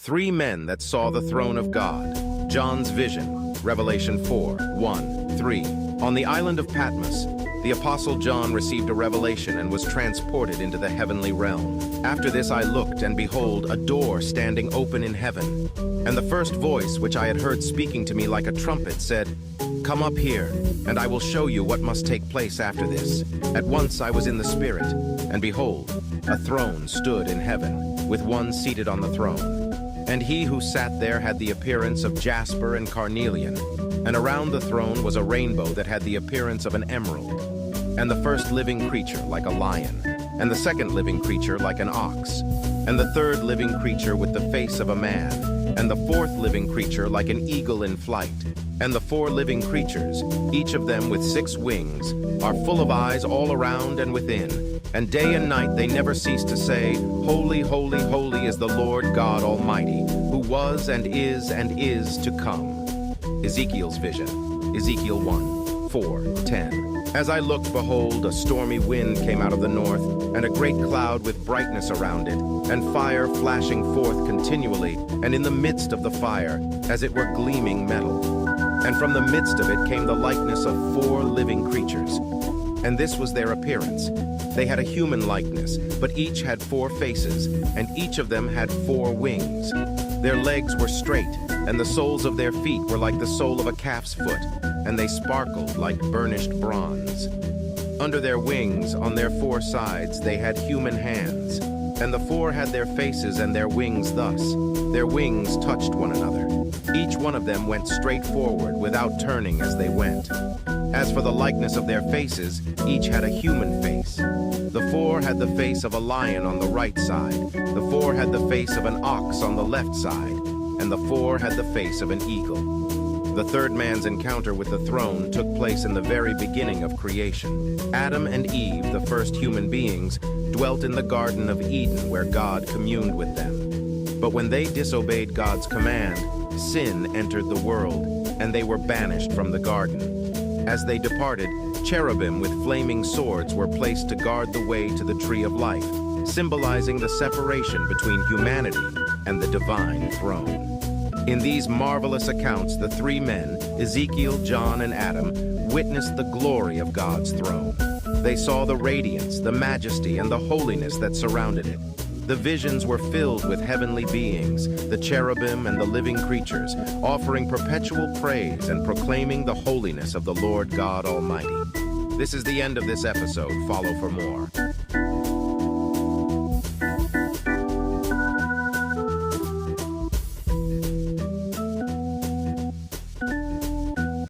Three men that saw the throne of God. John's vision. Revelation 4, 1, 3. On the island of Patmos, the Apostle John received a revelation and was transported into the heavenly realm. After this I looked, and behold, a door standing open in heaven. And the first voice which I had heard speaking to me like a trumpet said, "Come up here, and I will show you what must take place after this." At once I was in the Spirit, and behold, a throne stood in heaven, with one seated on the throne. And he who sat there had the appearance of jasper and carnelian, and around the throne was a rainbow that had the appearance of an emerald. And the first living creature like a lion, and the second living creature like an ox, and the third living creature with the face of a man, and the fourth living creature like an eagle in flight. And the four living creatures, each of them with 6 wings, are full of eyes all around and within. And day and night they never cease to say, "Holy, holy, holy is the Lord God Almighty, who was and is to come." Ezekiel's vision. Ezekiel 1, 4, 10. As I looked, behold, a stormy wind came out of the north, and a great cloud with brightness around it, and fire flashing forth continually, and in the midst of the fire, as it were gleaming metal. And from the midst of it came the likeness of 4 living creatures. And this was their appearance. They had a human likeness, but each had 4 faces, and each of them had 4 wings. Their legs were straight, and the soles of their feet were like the sole of a calf's foot, and they sparkled like burnished bronze. Under their wings, on their 4 sides, they had human hands, and the 4 had their faces and their wings thus. Their wings touched one another. Each one of them went straight forward without turning as they went. As for the likeness of their faces, each had a human face. The 4 had the face of a lion on the right side, the 4 had the face of an ox on the left side, and the 4 had the face of an eagle. The third man's encounter with the throne took place in the very beginning of creation. Adam and Eve, the first human beings, dwelt in the Garden of Eden where God communed with them. But when they disobeyed God's command, sin entered the world, and they were banished from the garden. As they departed, cherubim with flaming swords were placed to guard the way to the tree of life, symbolizing the separation between humanity and the divine throne. In these marvelous accounts, the 3 men, Ezekiel, John, and Adam, witnessed the glory of God's throne. They saw the radiance, the majesty, and the holiness that surrounded it. The visions were filled with heavenly beings, the cherubim and the living creatures, offering perpetual praise and proclaiming the holiness of the Lord God Almighty. This is the end of this episode. Follow for more.